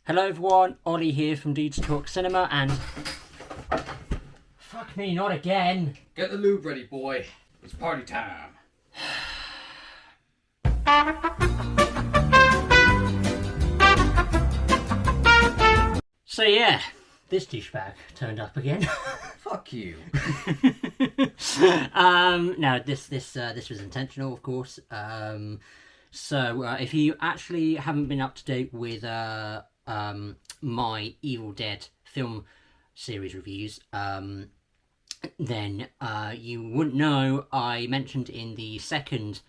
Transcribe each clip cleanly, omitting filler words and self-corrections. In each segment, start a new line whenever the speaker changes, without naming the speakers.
Hello everyone, Ollie here from ℽ𝕧𝕚𝕚 Cinema, and fuck me, not again.
Get the lube ready, boy. It's party time.
So yeah, this douchebag turned up again.
Fuck you.
No, this was intentional, of course. So if you actually haven't been up to date with my Evil Dead film series reviews, then you wouldn't know. I mentioned in the second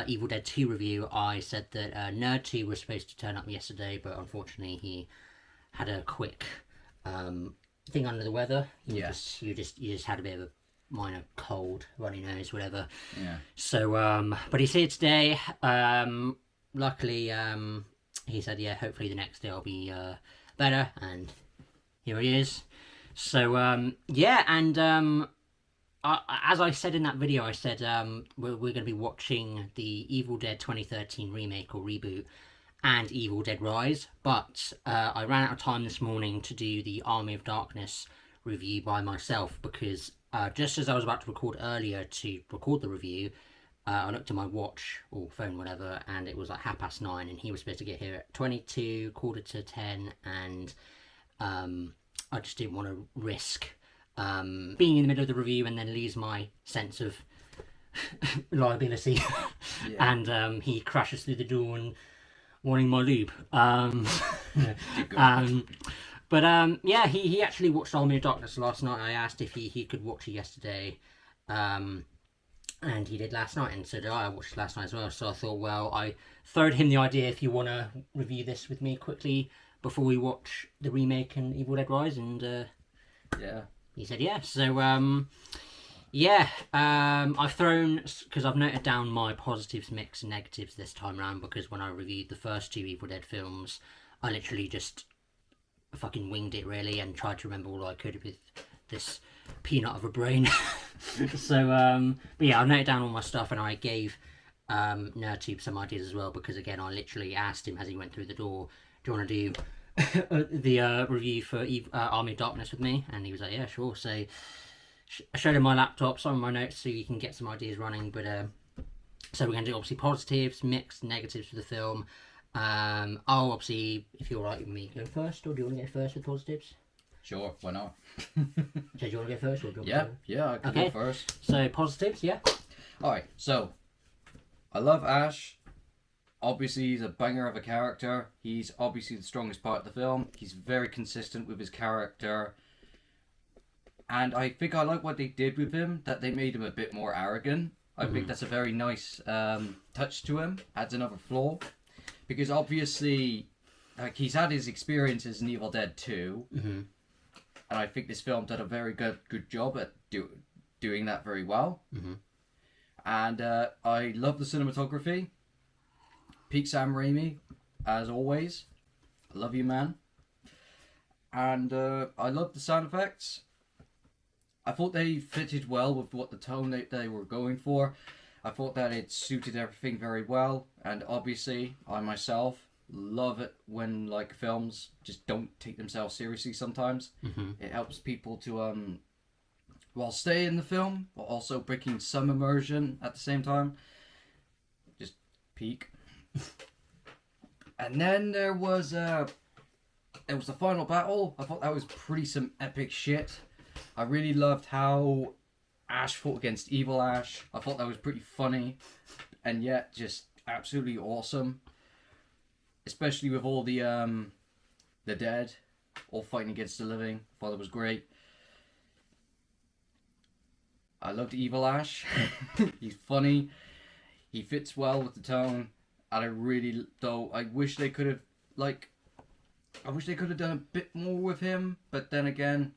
Evil Dead 2 review, I said that ℕ𝕼𝕬𝕗 was supposed to turn up yesterday, but unfortunately he had a quick thing under the weather. You just had a bit of a minor cold, runny nose, whatever.
Yeah.
So but he's here today. Luckily he said, yeah, hopefully the next day I'll be better, and here he is. So yeah, and as I said in that video, I said we're going to be watching the Evil Dead 2013 remake or reboot and Evil Dead Rise, but I ran out of time this morning to do the Army of Darkness review by myself, because just as I was about to record earlier to record the review, I looked at my watch or phone, whatever, and it was like 9:30, and he was supposed to get here at 22, 9:45, and I just didn't want to risk being in the middle of the review and then lose my sense of liability. Yeah. And he crashes through the door and wanting my lube. Yeah, he actually watched Army of Darkness last night. I asked if he could watch it yesterday, and he did last night, and so did I. I watched it last night as well, so I thought, well, I throwed him the idea, if you want to review this with me quickly before we watch the remake and Evil Dead Rise, and
yeah,
he said yeah. So yeah, I've thrown, because I've noted down my positives, mixed, and negatives this time around, because when I reviewed the first two Evil Dead films, I literally just fucking winged it, really, and tried to remember all I could with this peanut of a brain. So but yeah, I noted down all my stuff, and I gave ℕ𝕼𝕬𝕗 some ideas as well, because again, I literally asked him as he went through the door, do you want to do the review for Army of Darkness with me? And he was like, yeah, sure. So I showed him my laptop, some of my notes, so you can get some ideas running. But so we're going to do obviously positives, mixed, negatives for the film. I'll obviously, if you're alright with me, go first, or do you want to go first with positives?
Sure, why not?
So do you want to go first, or do you want
to? Yeah, I can go first.
So positives, yeah.
Alright, so I love Ash. Obviously, he's a banger of a character. He's obviously the strongest part of the film. He's very consistent with his character. And I think I like what they did with him, that they made him a bit more arrogant. I think that's a very nice touch to him. Adds another flaw. Because obviously, like, he's had his experiences in Evil Dead 2. And I think this film did a very good job at doing that very well. And I love the cinematography. Peak Sam Raimi, as always. I love you, man. And I love the sound effects. I thought they fitted well with what the tone they were going for. I thought that it suited everything very well. And obviously, I myself love it when like films just don't take themselves seriously sometimes. It helps people to while stay in the film, but also bringing some immersion at the same time. Just peak. And then there was the final battle. I thought that was pretty some epic shit. I really loved how Ash fought against Evil Ash. I thought that was pretty funny, and yet just absolutely awesome. Especially with all the dead all fighting against the living. I thought it was great. I loved Evil Ash. He's funny. He fits well with the tone. And I wish they could have done a bit more with him. But then again,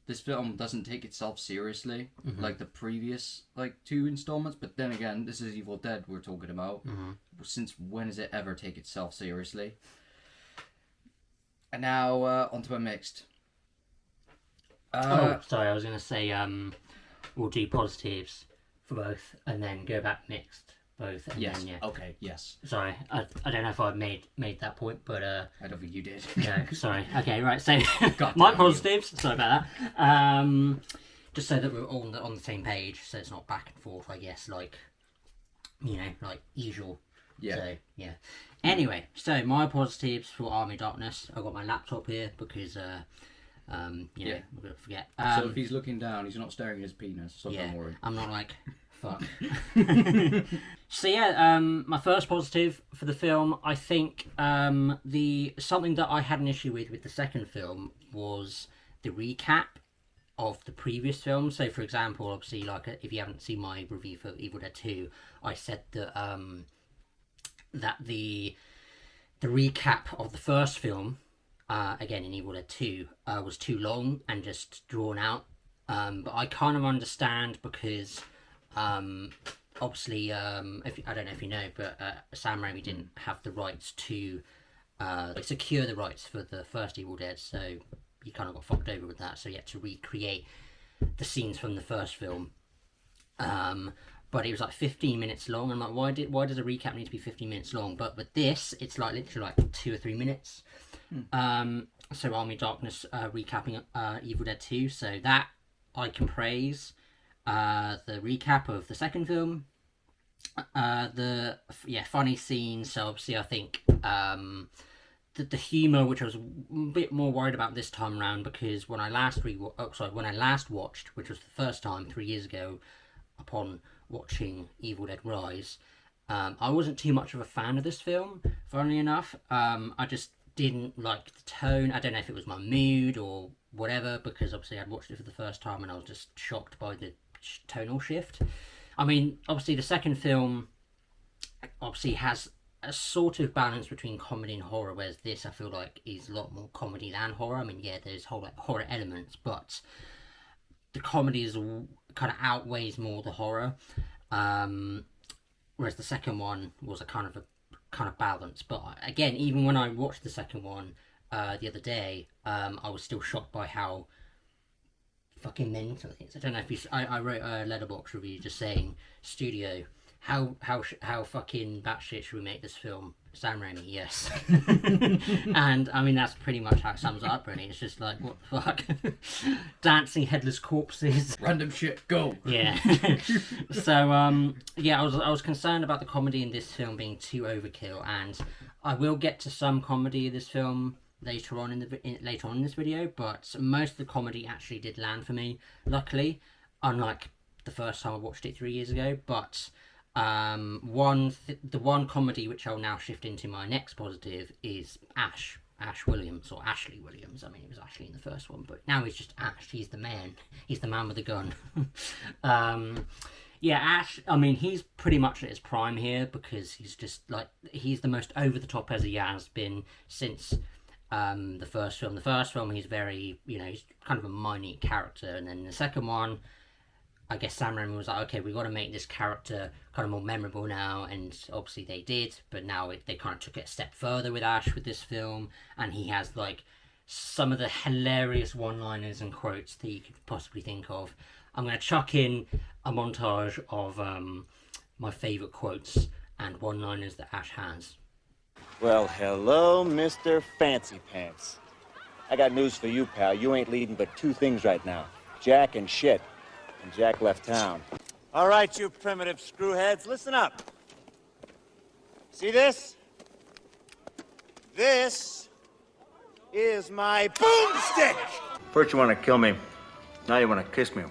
this film doesn't take itself seriously like the previous two installments. But then again, this is Evil Dead we're talking about. Since when does it ever take itself seriously? And now onto my mixed.
Sorry, I was going to say we'll do positives for both and then go back mixed both. And
Yes.
Then, yeah.
Okay. Yes.
Sorry, I don't know if I made that point, but
I don't think you did.
no, sorry. Okay, right. So
God
my
damn you.
positives. Sorry about that. Just so that we're all on the same page, so it's not back and forth. I guess, like like usual.
Yeah.
So yeah. Anyway, so my positives for Army Darkness. I've got my laptop here because
Yeah.
we're gonna forget.
So if he's looking down, he's not staring at his penis. So
yeah,
don't worry.
I'm not like fuck. So yeah, my first positive for the film, I think the something that I had an issue with the second film was the recap of the previous film. So for example, obviously, like if you haven't seen my review for Evil Dead 2, I said that that the recap of the first film, again in Evil Dead 2, was too long and just drawn out. But I kind of understand because obviously, if I don't know if you know, but Sam Raimi didn't have the rights to secure the rights for the first Evil Dead, so he kind of got fucked over with that. So he had to recreate the scenes from the first film. But it was like 15 minutes long. I'm like, why does a recap need to be 15 minutes long? But with this, it's like literally like 2 or 3 minutes. So Army Darkness recapping Evil Dead 2. So that I can praise. The recap of the second film. The funny scenes. So obviously I think the humour, which I was a bit more worried about this time around, because when I last watched, which was the first time 3 years ago, upon watching Evil Dead Rise, I wasn't too much of a fan of this film, funnily enough. I just didn't like the tone. I don't know if it was my mood or whatever, because obviously I'd watched it for the first time and I was just shocked by the tonal shift. I mean, obviously the second film obviously has a sort of balance between comedy and horror, whereas this I feel like is a lot more comedy than horror. I mean, yeah, there's whole like horror elements, but the comedy is kind of outweighs more the horror. Whereas the second one was a kind of balance. But again, even when I watched the second one the other day, I was still shocked by how fucking mental it is. I don't know if you. I wrote a Letterboxd review just saying, studio, how fucking batshit should we make this film? Sam Raimi, yes. And I mean that's pretty much how it sums it up. Really, it's just like, what the fuck, dancing headless corpses,
Random shit, go.
yeah. So yeah, I was concerned about the comedy in this film being too overkill, and I will get to some comedy in this film later on in this video, but most of the comedy actually did land for me, luckily, unlike the first time I watched it 3 years ago. But the one comedy which I'll now shift into my next positive is Ash Williams, or Ashley Williams. I mean, it was Ashley in the first one, but now he's just Ash. He's the man with the gun. Yeah, Ash, I mean, he's pretty much at his prime here, because he's just like, he's the most over the top as he has been since the first film. The first film, he's very, he's kind of a minute character, and then the second one, I guess Sam Raimi was like, okay, we've got to make this character kind of more memorable now, and obviously they did, but now they kind of took it a step further with Ash with this film, and he has like some of the hilarious one-liners and quotes that you could possibly think of. I'm going to chuck in a montage of my favourite quotes and one-liners that Ash has.
Well, hello, Mr. Fancy Pants. I got news for you, pal. You ain't leading but two things right now. Jack and shit. And Jack left town. All right, you primitive screwheads, listen up. See this? This is my boomstick! First you want to kill me. Now you want to kiss me.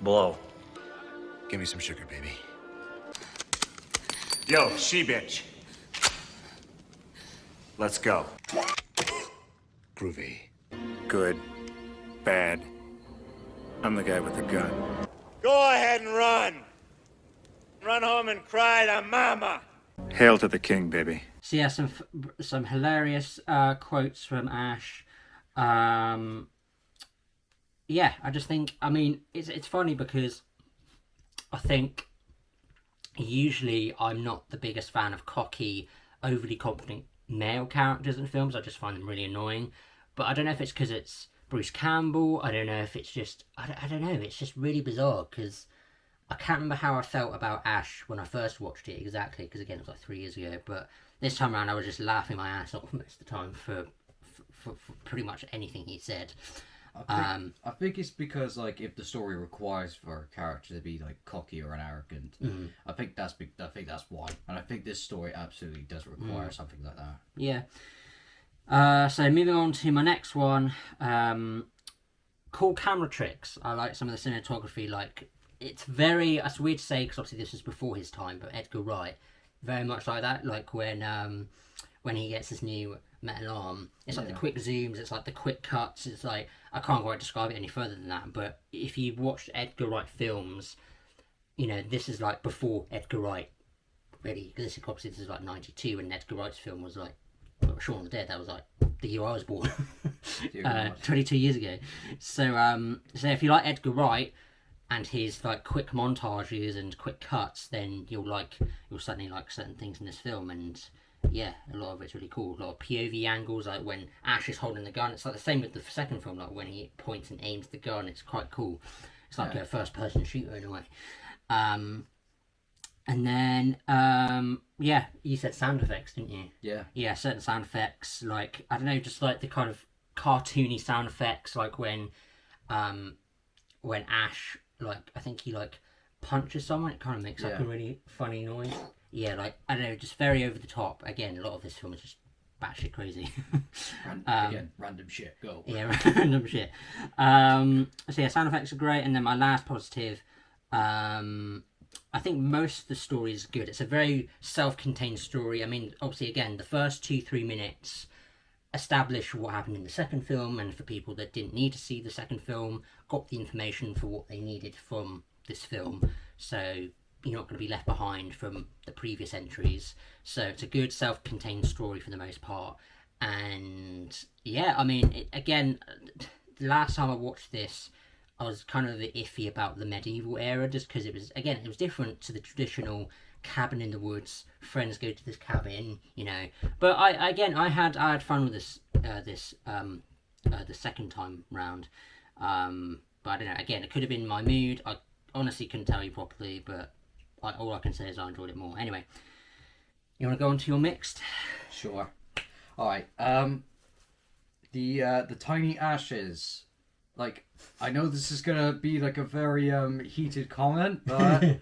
Blow.
Give me some sugar, baby.
Yo, she-bitch. Let's go.
Groovy.
Good. Bad. I'm the guy with the gun. Go ahead and run. Run home and cry to mama. Hail to the king, baby.
So yeah, some hilarious quotes from Ash. Yeah, I just think, I mean, it's funny because I think usually I'm not the biggest fan of cocky, overly confident male characters in films. I just find them really annoying. But I don't know if it's because it's Bruce Campbell. I don't know if it's just, I don't know, it's just really bizarre, because I can't remember how I felt about Ash when I first watched it exactly, because again it was like 3 years ago. But this time around, I was just laughing my ass off most of the time for pretty much anything he said.
I think it's because like if the story requires for a character to be like cocky or an arrogant, I think that's why, and I think this story absolutely does require something like that.
Yeah. So moving on to my next one, cool camera tricks. I like some of the cinematography. Like it's weird to say because obviously this was before his time, but Edgar Wright, very much like that. Like when he gets his new metal arm, it's like the quick zooms, it's like the quick cuts, it's like, I can't quite describe it any further than that. But if you watched Edgar Wright films, you know, this is like before Edgar Wright really, because obviously this is like 92, and Edgar Wright's film was like Shaun of the Dead, that was like the year I was born. 22 years ago. So if you like Edgar Wright and his like quick montages and quick cuts, then you'll certainly like certain things in this film. And yeah, a lot of it's really cool. A lot of POV angles, like when Ash is holding the gun. It's like the same with the second film, like when he points and aims the gun. It's quite cool. It's like a first-person shooter in a way. And then, you said sound effects, didn't you?
Yeah.
Yeah, certain sound effects, like, I don't know, just like the kind of cartoony sound effects, like when Ash, like, I think he, like, punches someone, it kind of makes like a really funny noise. Yeah, like, I don't know, just very over the top. Again, a lot of this film is just batshit crazy.
Random shit, go.
Yeah, random shit. So yeah, sound effects are great. And then my last positive, I think most of the story is good. It's a very self-contained story. I mean, obviously, again, the first 2-3 minutes establish what happened in the second film, and for people that didn't need to see the second film, got the information for what they needed from this film. So you're not going to be left behind from the previous entries. So it's a good self-contained story for the most part. And yeah, I mean, again, the last time I watched this, I was kind of iffy about the medieval era, just because it was different to the traditional cabin in the woods. Friends go to this cabin, you know. But I had fun with this the second time round. But I don't know. Again, it could have been my mood. I honestly couldn't tell you properly, but all I can say is I enjoyed it more. Anyway, you want to go on to your mixed?
Sure. All right. The tiny ashes. Like, I know this is gonna be like a very heated comment, but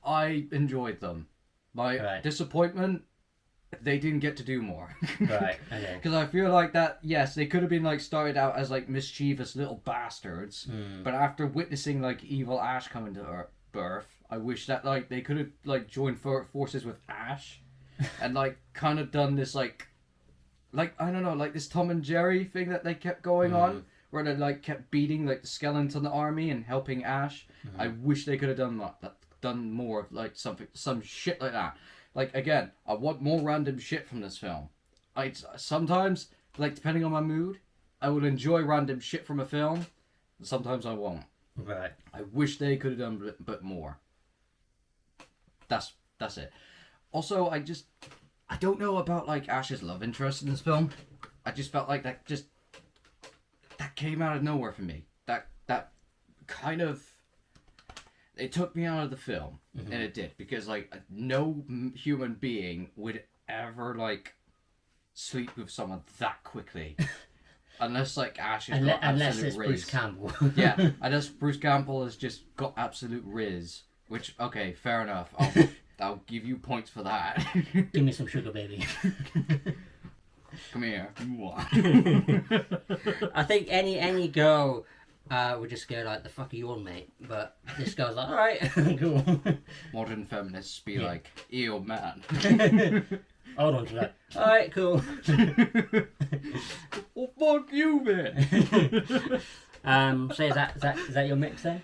I enjoyed them. My disappointment, they didn't get to do more.
Right. Okay.
Because I feel like that, yes, they could have been like started out as like mischievous little bastards, but after witnessing like evil Ash coming to birth, I wish that like they could have like joined forces with Ash, and like kind of done this like I don't know, like this Tom and Jerry thing that they kept going on, where they like kept beating like the skeleton army and helping Ash. I wish they could have done more of like some shit like that. Like, again, I want more random shit from this film. Sometimes, like, depending on my mood, I will enjoy random shit from a film. Sometimes I won't.
Right.
I wish they could have done a bit more. That's it. Also, I don't know about, like, Ash's love interest in this film. I just felt like that came out of nowhere for me. That kind of... It took me out of the film, and it did, because like no human being would ever like sleep with someone that quickly, unless like Ash has got
unless
absolute
it's
riz.
Bruce Campbell.
Yeah, unless Bruce Campbell has just got absolute riz, which okay, fair enough. I'll give you points for that.
Give me some sugar, baby.
Come here.
I think any girl would just go like, the fuck are you on, mate? But this girl's like, alright, cool.
Modern feminists be like, ew, man.
Hold on to that. Alright, cool.
Well, fuck you, man.
So is that your mix then?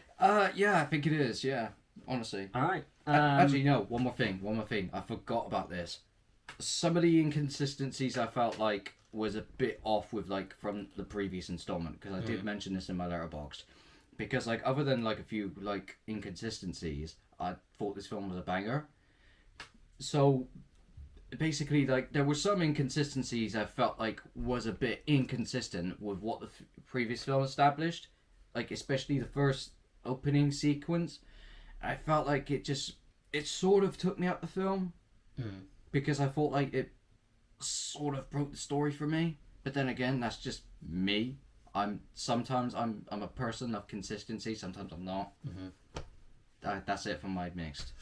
Yeah, I think it is, yeah. Honestly.
Alright.
Actually, no, one more thing. I forgot about this. Some of the inconsistencies I felt like was a bit off with like from the previous installment, because I did mention this in my Letterboxd, because like other than like a few like inconsistencies, I thought this film was a banger. So basically, like there were some inconsistencies I felt like was a bit inconsistent with what the previous film established, like especially the first opening sequence, I felt like it sort of took me out the film because I felt like it sort of broke the story for me. But then again, that's just me. Sometimes I'm a person of consistency. Sometimes I'm not. That's it for my mixed.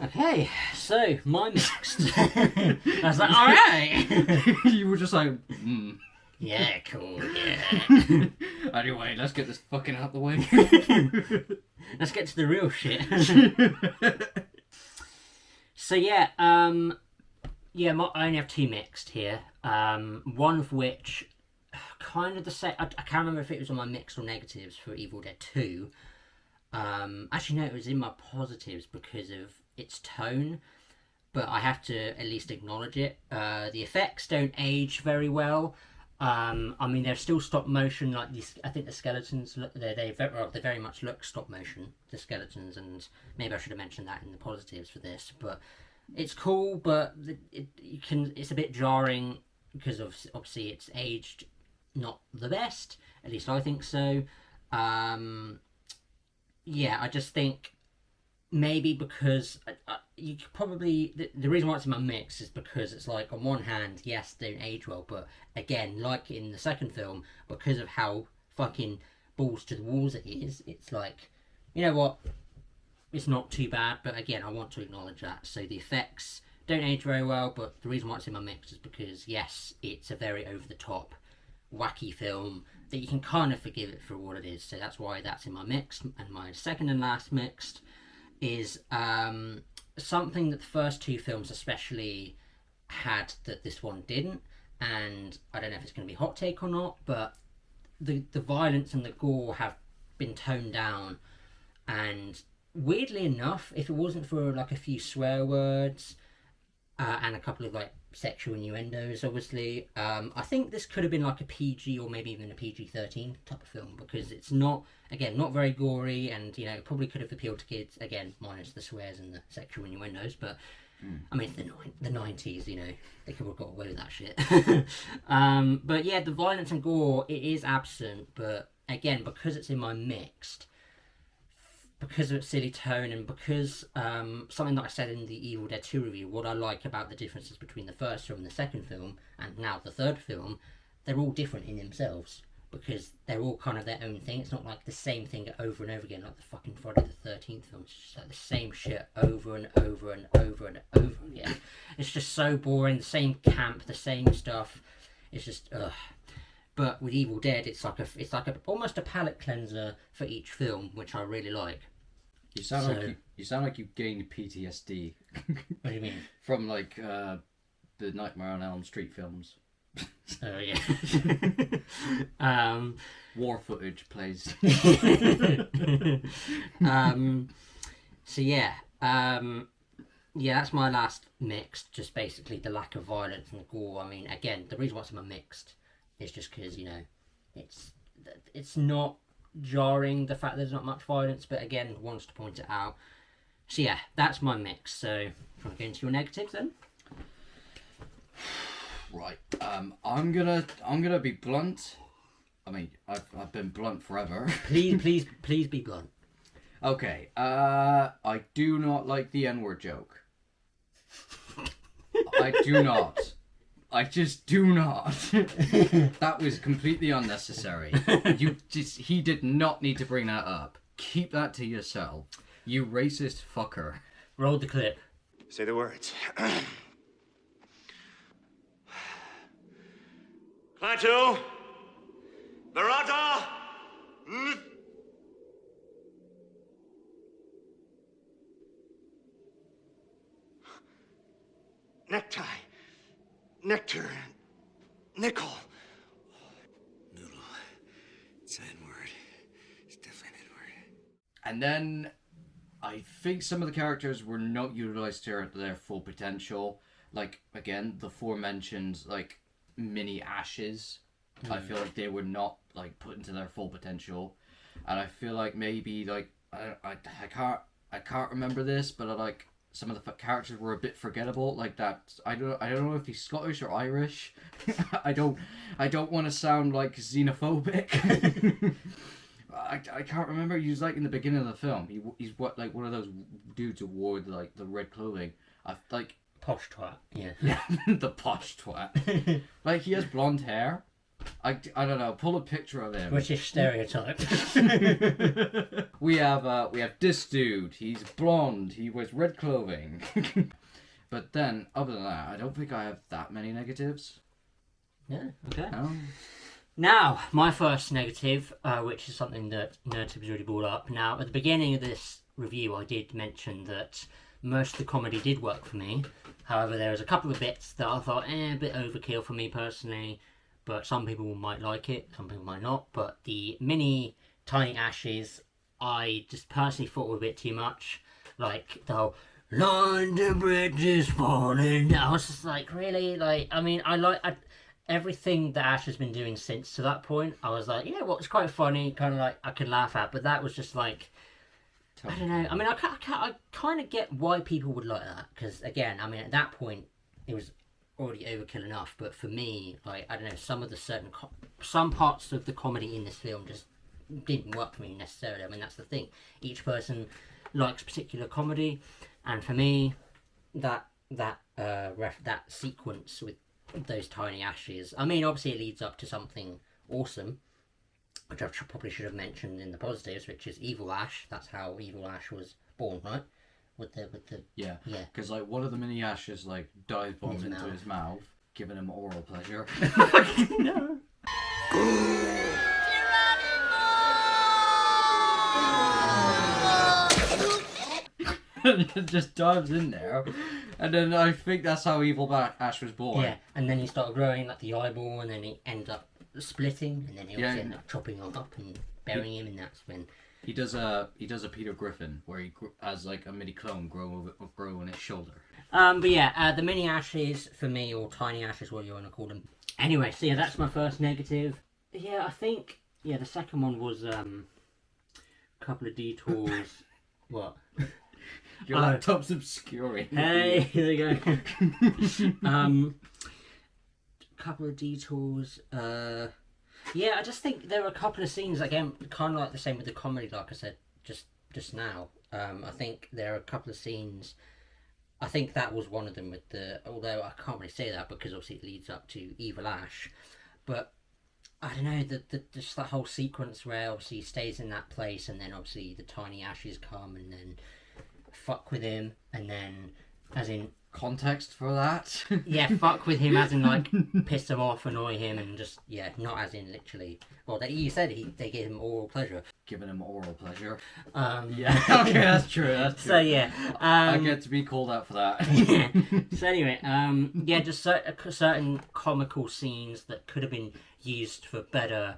Okay, so my mixed. I was like, all right.
You were just like,
Yeah, cool. Yeah.
Anyway, let's get this fucking out the way.
Let's get to the real shit. So yeah, I only have 2 mixed here. One of which, kind of the same. I can't remember if it was on my mixed or negatives for Evil Dead 2. Actually, no, it was in my positives because of its tone. But I have to at least acknowledge it. The effects don't age very well. I mean, they're still stop motion. Like these, I think the skeletons they very much look stop motion. The skeletons, and maybe I should have mentioned that in the positives for this. But it's cool, but it's a bit jarring because of obviously it's aged not the best. At least I think so. Yeah, I just think maybe because you could probably the reason why it's in my mix is because it's like on one hand, yes, they don't age well, but again, like in the second film, because of how fucking balls to the walls it is, it's like, you know what, it's not too bad. But again, I want to acknowledge that. So the effects don't age very well, but the reason why it's in my mix is because yes, it's a very over the top, wacky film that you can kind of forgive it for what it is. So that's why that's in my mix. And my second and last mixed is something that the first 2 films especially had that this one didn't, and I don't know if it's going to be hot take or not, but the violence and the gore have been toned down, and weirdly enough, if it wasn't for like a few swear words and a couple of like sexual innuendos, obviously, I think this could have been like a PG or maybe even a PG-13 type of film, because it's not very gory, and you know, it probably could have appealed to kids, again minus the swears and the sexual innuendos. But I mean, it's the 90s, you know, they could have got away with that shit. But yeah, the violence and gore, it is absent, but again, because it's in my mixed, because of its silly tone, and because something that I said in the Evil Dead 2 review, what I like about the differences between the first film and the second film, and now the third film, they're all different in themselves, because they're all kind of their own thing. It's not like the same thing over and over again, like the fucking Friday the 13th film. It's just like the same shit over and over and over and over again. It's just so boring, the same camp, the same stuff. It's just, ugh. But with Evil Dead, it's like almost a palate cleanser for each film, which I really like.
You sound like you gained PTSD.
What do you mean?
From like the Nightmare on Elm Street films.
Oh yeah.
War footage plays.
So yeah, that's my last mixed. Just basically the lack of violence and the gore. I mean, again, the reason why it's my mixed is just because, you know, it's not jarring the fact there's not much violence, but again, wants to point it out. So yeah, that's my mix. So if you want to go into your negatives then.
Right. I'm gonna be blunt. I mean, I've been blunt forever.
Please be blunt.
Okay. I do not like the N-word joke. I do not. I just do not. That was completely unnecessary. He did not need to bring that up. Keep that to yourself. You racist fucker.
Roll the clip.
Say the words. Klaatu, Barata, necktie, nectar, nickel.
Noodle. It's an N-word. It's definitely an N-word.
And then I think some of the characters were not utilized to their full potential. Like, again, the aforementioned, like, mini Ashes. I feel like they were not, like, put into their full potential. And I feel like maybe, like, I can't remember this, but like some of the characters were a bit forgettable. Like that, I don't know if he's Scottish or Irish. I don't want to sound like xenophobic. I can't remember. He was like in the beginning of the film. He's what like one of those dudes who wore like the red clothing. I like
Posh twat. Yeah.
the posh twat. Like he has blonde hair. I don't know. Pull a picture of him.
British stereotype.
We have this dude. He's blonde. He wears red clothing. But then, other than that, I don't think I have that many negatives.
Yeah. Okay.
No.
Now, my first negative, which is something that ℕ𝕆𝕀𝕍𝔼𝕊 already brought up. Now, at the beginning of this review, I did mention that most of the comedy did work for me. However, there was a couple of bits that I thought, a bit overkill for me personally. But some people might like it, some people might not. But the mini tiny ashes, I just personally thought were a bit too much. Like the whole London Bridge is falling. I was just like, really? Like, I mean, everything that Ash has been doing since to that point, I was like, you know what, it's quite funny, kind of like I could laugh at. But that was just like, I don't know. I mean, I kind of get why people would like that, because again, I mean, at that point, it was already overkill enough. But for me, like, I don't know, some parts of the comedy in this film just didn't work for me necessarily. I mean, that's the thing. Each person likes particular comedy, and for me, that sequence with those tiny ashes. I mean, obviously, it leads up to something awesome, which I probably should have mentioned in the positives, which is Evil Ash. That's how Evil Ash was born, right? With the
Yeah. Because like one of the mini ashes like dive bombs into his mouth, giving him oral pleasure.
No.
Just dives in there, and then I think that's how Evil Ash was born.
Yeah, and then he started growing like the eyeball, and then he ends up splitting, and then he also ends up chopping him up and burying him, and that's when
he does a Peter Griffin where he has like a mini clone grow on his shoulder.
But yeah, the mini ashes for me, or tiny ashes, what you want to call them. Anyway, so yeah, that's my first negative. Yeah, I think the second one was a couple of detours. What?
Your laptop's obscuring.
Hey, there you go. Couple of detours. Yeah, I just think there were a couple of scenes, again, kind of like the same with the comedy, like I said just now. I think there are a couple of scenes. I think that was one of them with although I can't really say that because obviously it leads up to Evil Ash, but I don't know, just that whole sequence where obviously he stays in that place, and then obviously the tiny ashes come and then fuck with him, and then as in
context for that.
Yeah, fuck with him as in like piss him off, annoy him, and just not as in literally. Well, you said they gave him oral pleasure.
Giving him oral pleasure.
Yeah.
Okay, that's true.
So yeah,
I get to be called out for that.
Yeah. So anyway, just certain comical scenes that could have been used for better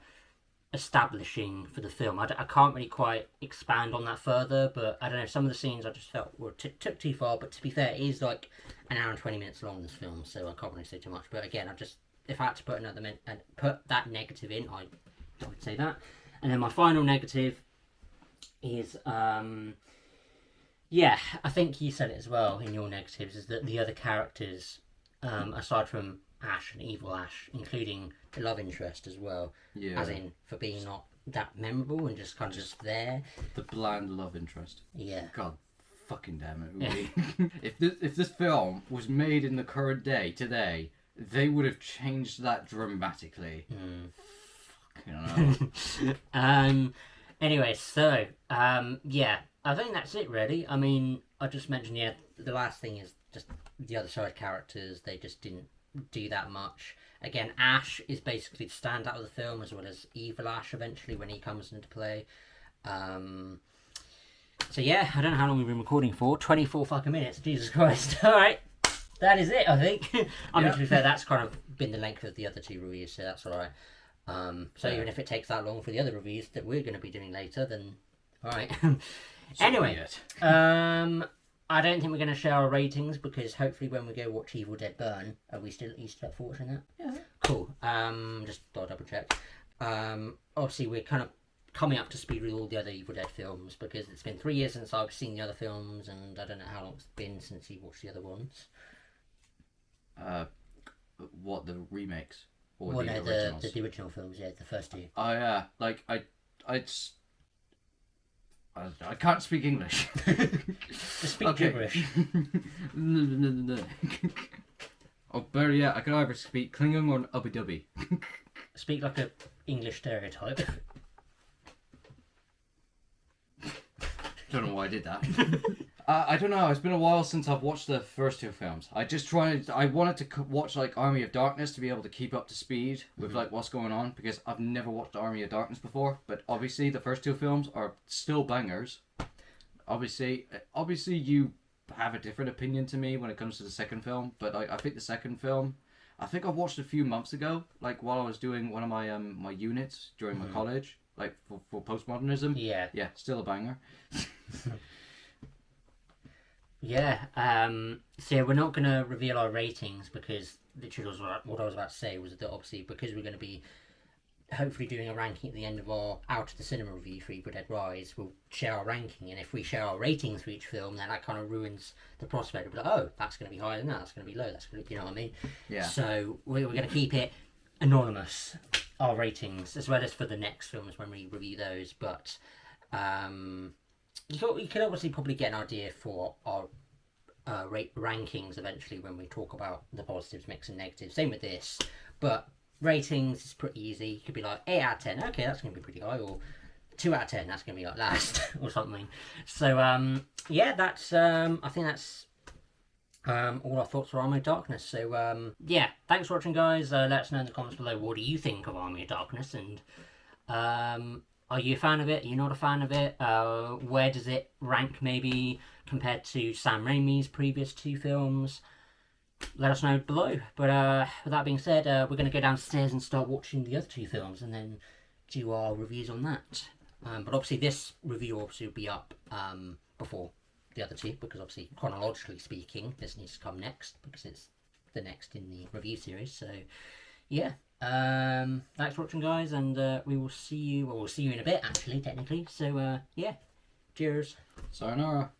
establishing for the film. I can't really quite expand on that further, but I don't know, some of the scenes I just felt were took too far. But to be fair, it is like an hour and 20 minutes long, this film, so I can't really say too much. But again, if I had to put that negative in, I would say that. And then my final negative is I think you said it as well in your negatives, is that the other characters, aside from Ash and Evil Ash, including the love interest as well, as in for being not that memorable and just kind of just there.
The bland love interest.
Yeah.
God fucking damn it, really. If this film was made in the current day, today, they would have changed that dramatically. Fucking hell.
Anyway, so I think that's it really. I mean, I just mentioned the last thing is just the other side characters. They just didn't do that much. Again, Ash is basically the standout of the film, as well as Evil Ash eventually when he comes into play. So yeah, I don't know how long we've been recording for. 24 fucking minutes. Jesus Christ. All right, that is it, I think. I mean, to be fair, that's kind of been the length of the other two reviews, so that's all right. So even if it takes that long for the other reviews that we're going to be doing later, then all right. Anyway, I don't think we're going to share our ratings, because hopefully when we go watch Evil Dead Burn, are we still up for watching that? Yeah. Cool. Just thought I'd double check. Obviously we're kind of coming up to speed with all the other Evil Dead films, because it's been 3 years since I've seen the other films, and I don't know how long it's been since you watched the other ones.
What, the remakes?
Or the original films, the first two.
Oh yeah, like I I can't speak English.
Just speak gibberish.
Or better yet, I can either speak Klingon or ℚ𝕆𝕀𝕏𝕏.
Speak like a English stereotype.
Don't know why I did that. I don't know. It's been a while since I've watched the first two films. I wanted to watch like Army of Darkness to be able to keep up to speed with like what's going on, because I've never watched Army of Darkness before. But obviously the first two films are still bangers. Obviously you have a different opinion to me when it comes to the second film. But I think the second film, I think I watched a few months ago, like while I was doing one of my my units during my college, like for postmodernism.
Yeah.
Yeah, still a banger.
Yeah, so we're not going to reveal our ratings, because literally what I was about to say was that obviously because we're going to be hopefully doing a ranking at the end of our Out of the Cinema review for Evil Dead Rise, we'll share our ranking, and if we share our ratings for each film, then that kind of ruins the prospect of like, oh, that's going to be higher than that, that's going to be low, that's going to, you know what I mean? Yeah. So we're going to keep it anonymous, our ratings, as well as for the next films when we review those, but you can obviously probably get an idea for our rankings eventually when we talk about the positives, mix and negatives. Same with this, but ratings is pretty easy. You could be like 8 out of 10, okay, that's going to be pretty high, or 2 out of 10, that's going to be like last, or something. So yeah, that's I think that's all our thoughts for Army of Darkness. So yeah, thanks for watching, guys. Let us know in the comments below, what do you think of Army of Darkness, and are you a fan of it? Are you not a fan of it? Where does it rank maybe compared to Sam Raimi's previous 2 films? Let us know below. But with that being said, we're going to go downstairs and start watching the other 2 films and then do our reviews on that. But obviously this review obviously will be up before the other 2, because obviously chronologically speaking this needs to come next, because it's the next in the review series. So yeah. Thanks for watching, guys, and we will see you, well, we'll see you in a bit actually, technically. So yeah, cheers.
Sayonara.